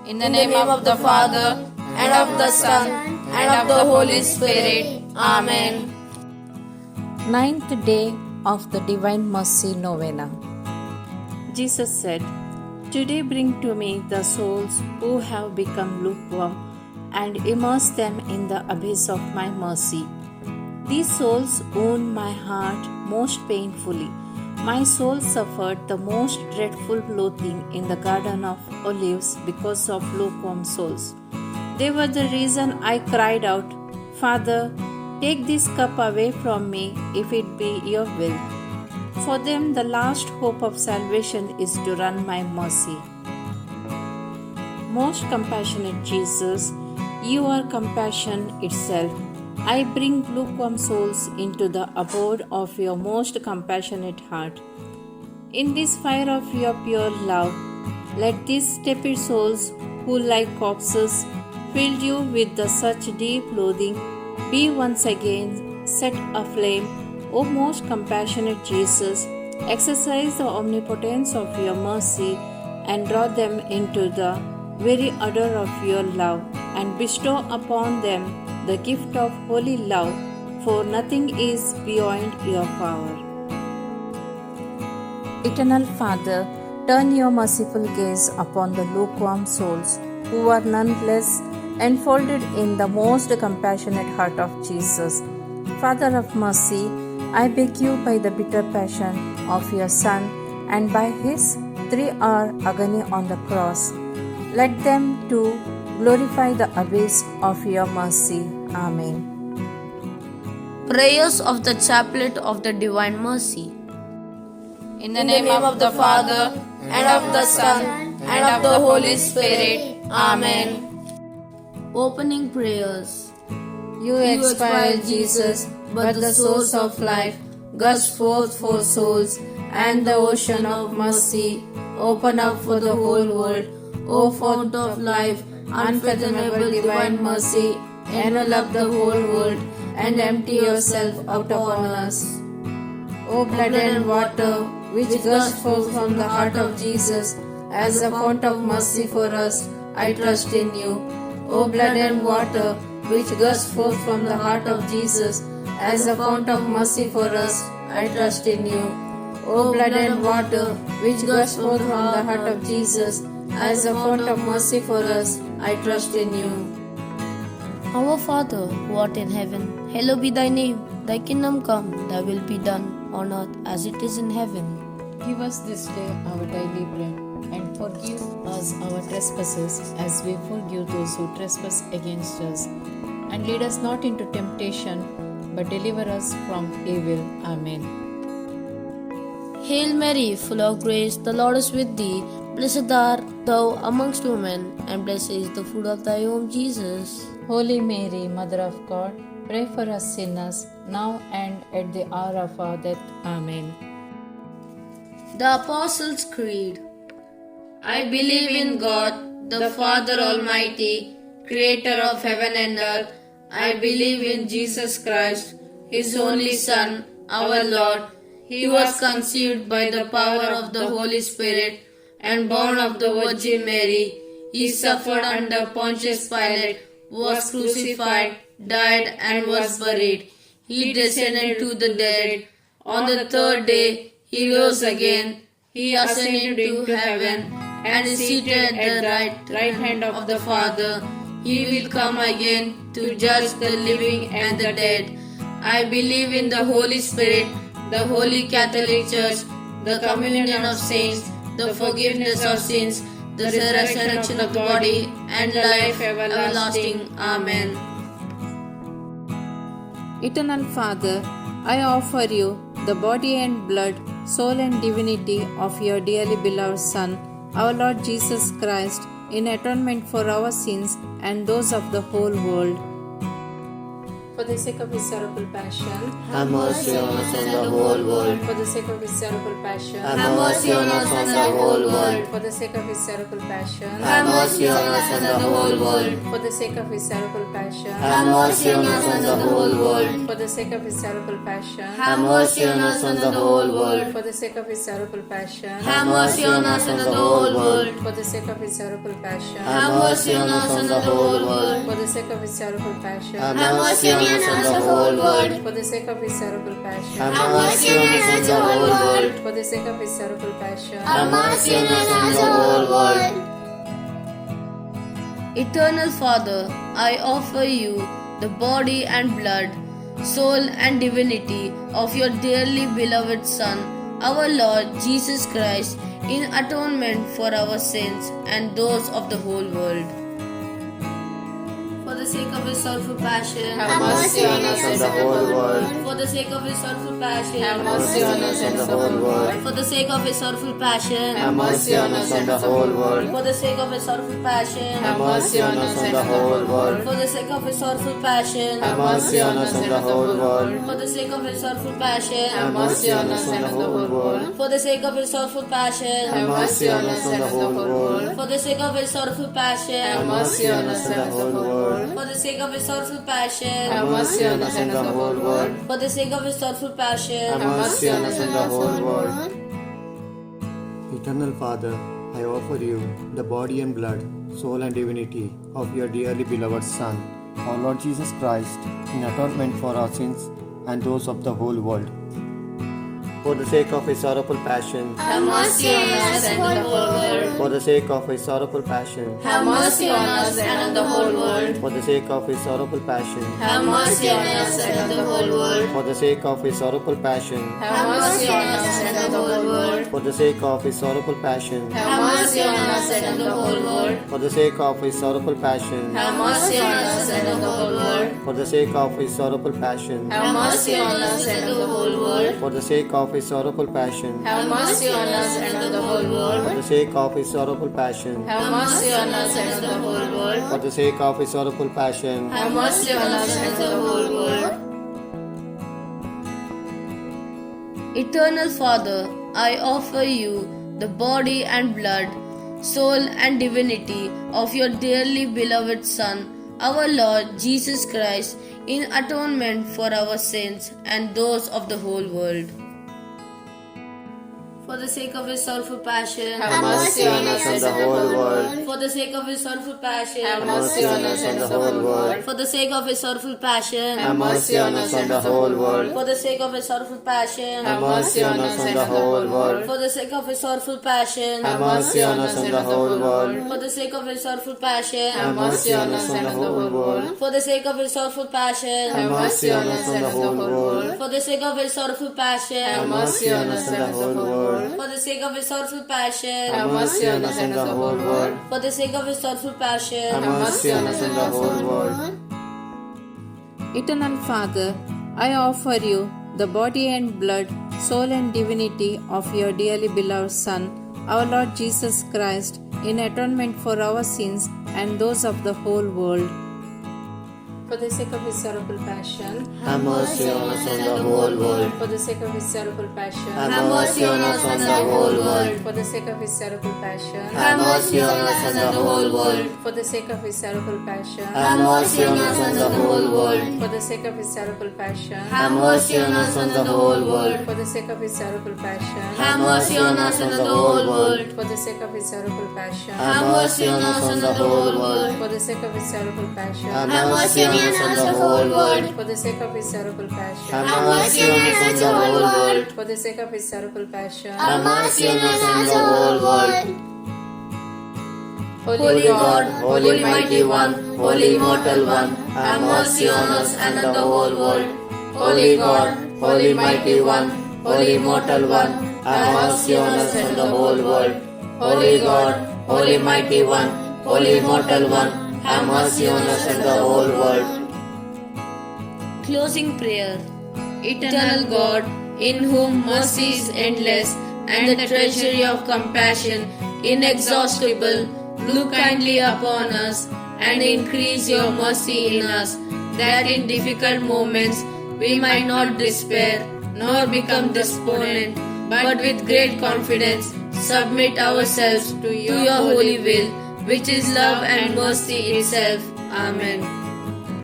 In the name of the Father, and of the Son, and of the Holy Spirit. Amen. Ninth day of the Divine Mercy Novena. Jesus said, "Today bring to me the souls who have become lukewarm, and immerse them in the abyss of my mercy. These souls wound my heart most painfully. My soul suffered the most dreadful loathing in the Garden of Olives because of lukewarm souls. They were the reason I cried out, 'Father, take this cup away from me if it be your will.' For them, the last hope of salvation is to run my mercy. Most compassionate Jesus, you are compassion itself. I bring lukewarm souls into the abode of your most compassionate heart. In this fire of your pure love, let these tepid souls who like corpses filled you with such deep loathing be once again set aflame. O most compassionate Jesus, exercise the omnipotence of your mercy and draw them into the very odor of your love, and bestow upon them the gift of holy love, for nothing is beyond your power. Eternal Father, turn your merciful gaze upon the lukewarm souls who are nonetheless enfolded in the most compassionate heart of Jesus. Father of mercy, I beg you by the bitter passion of your Son and by his 3-hour agony on the cross, let them too glorify the abyss of your mercy. Amen. Prayers of the Chaplet of the Divine Mercy. In the name of the Father, and of the Son, and of the Holy Spirit. Amen. Opening prayers. You expired, Jesus, but the source of life, gushed forth for souls, and the ocean of mercy open up for the whole world. O fount of life, unfathomable divine mercy, envelop the whole world and empty yourself out upon us. O blood and water, which gushed forth from the heart of Jesus as a fount of mercy for us, I trust in you. O blood and water, which gushed forth from the heart of Jesus as a fount of mercy for us, I trust in you. O blood and water, which gushed forth from the heart of Jesus as a fount of mercy for us, I trust in you. Our Father, who art in heaven, hallowed be thy name. Thy kingdom come, thy will be done, on earth as it is in heaven. Give us this day our daily bread, and forgive us our trespasses as we forgive those who trespass against us. And lead us not into temptation, but deliver us from evil. Amen. Hail Mary, full of grace, the Lord is with thee. Blessed art thou amongst women, and blessed is the fruit of thy womb, Jesus. Holy Mary, Mother of God, pray for us sinners, now and at the hour of our death. Amen. The Apostles' Creed. I believe in God, the Father Almighty, creator of heaven and earth. I believe in Jesus Christ, his only Son, our Lord. He was conceived by the power of the Holy Spirit and born of the Virgin Mary. He suffered under Pontius Pilate, was crucified, died, and was buried. He descended to the dead. On the third day, he rose again. He ascended into heaven and is seated at the right hand of the Father. He will come again to judge the living and the dead. I believe in the Holy Spirit, the Holy Catholic Church, the communion of saints, the forgiveness of sins, the resurrection of the body, and life everlasting. Amen. Eternal Father, I offer you the body and blood, soul and divinity of your dearly beloved Son, our Lord Jesus Christ, in atonement for our sins and those of the whole world. For the sake of his sorrowful passion, have mercy on us and the whole world. for the sake of his sorrowful passion, Have mercy on us and the whole world. for the sake of his sorrowful passion, Have mercy on us and the whole world. for the sake of his sorrowful passion, Have mercy on us and the whole world. for the sake of his sorrowful passion, Have mercy on us and the whole world. for the sake of his sorrowful passion, Have mercy on us and the whole world. for the sake of his sorrowful passion, Have mercy on us and the whole world. for the sake of his sorrowful passion, Have mercy on us and the whole world. for the sake of his sorrowful passion, Have mercy on us and the whole world. for the sake of his sorrowful passion, Have mercy on us and the whole world. Eternal Father, I offer you the body and blood, soul and divinity of your dearly beloved Son, our Lord Jesus Christ, in atonement for our sins and those of the whole world. For the sake of his sorrowful passion, have mercy on us And the whole world. for the sake of his sorrowful passion, have mercy on us and the whole world, for the sake of his sorrowful passion, Have mercy on us and the whole world. for the sake of his sorrowful passion, Have mercy on us and the whole world. for the sake of his sorrowful passion, Have mercy on us and the whole world. for the sake of his sorrowful passion, Have mercy on us and the whole world. for the sake of his sorrowful passion, Have mercy on us and the whole world. for the sake of his sorrowful passion, Have mercy on us and the whole world. for the sake of his sorrowful passion, Have mercy on us and the whole world. for the sake of his sorrowful passion, Have mercy on us and the whole world. Eternal Father, I offer you the body and blood, soul and divinity of your dearly beloved Son, our Lord Jesus Christ, in atonement for our sins and those of the whole world. For the sake of his sorrowful passion, have mercy on us and on the whole world. for the sake of his sorrowful passion, Have mercy on us and on the whole world. for the sake of his sorrowful passion, Have mercy on us and on the whole world. for the sake of his sorrowful passion, Have mercy on us and on the whole world. for the sake of his sorrowful passion, Have mercy on us and on the whole world. for the sake of his sorrowful passion, Have mercy on us and on the whole world. for the sake of his sorrowful passion, Have mercy on us and on the whole world. for the sake of his sorrowful passion, Have mercy on us and on the whole world. for the sake of his sorrowful passion, Have mercy on us and on the whole world. for the sake of his sorrowful passion, Have mercy on us and on the whole world. Eternal Father, I offer you the body and blood, soul and divinity of your dearly beloved Son, our Lord Jesus Christ, in atonement for our sins and those of the whole world. For the sake of his sorrowful passion, have mercy on us and the whole world. for the sake of his sorrowful passion, have mercy on us and and the the whole whole world. world, for the sake of his sorrowful passion, Have mercy on us and the whole world. for the sake of his sorrowful passion, Have mercy on us and the whole world. for the sake of his sorrowful passion, Have mercy on us and the whole world. for the sake of his sorrowful passion, Have mercy on us and the whole world. for the sake of his sorrowful passion, Have mercy on us and the whole world. for the sake of his sorrowful passion, Have mercy on us and the whole world. for the sake of his sorrowful passion, Have mercy on us and the whole world. for the sake of his sorrowful passion, Have mercy on us and the whole world. Eternal Father, I offer you the body and blood, soul and divinity of your dearly beloved Son, our Lord Jesus Christ, in atonement for our sins and those of the whole world. For the sake of his sorrowful passion, Have mercy on us and the whole world. for the sake of his sorrowful passion, Have mercy on us and the whole world. for the sake of his sorrowful passion, Have mercy on us and the whole world. for the sake of his sorrowful passion, Have mercy on us and the whole world. for the sake of his sorrowful passion, Have mercy on us and the whole world. for the sake of his sorrowful passion, have mercy on us and the whole world, for the sake of his sorrowful passion, Have mercy on us and the whole world. for the sake of his sorrowful passion, Have mercy on us and the whole world. for the sake of his sorrowful passion, Have mercy on us and the whole world. for the sake of his sorrowful passion. Have mercy on us and the whole world. Holy God, Holy Mighty One, Holy Immortal One, have mercy on us and on the whole world. Holy God, Holy Mighty One, Holy Immortal One, have mercy on us and the whole world. Holy God, Holy Mighty One, Holy Immortal One, have mercy on us and the whole world. Closing prayer. Eternal God, in whom mercy is endless and the treasury of compassion inexhaustible, look kindly upon us and increase your mercy in us. that in difficult moments we might not despair nor become despondent, but with great confidence submit ourselves to your holy will, which is love and mercy itself. Amen.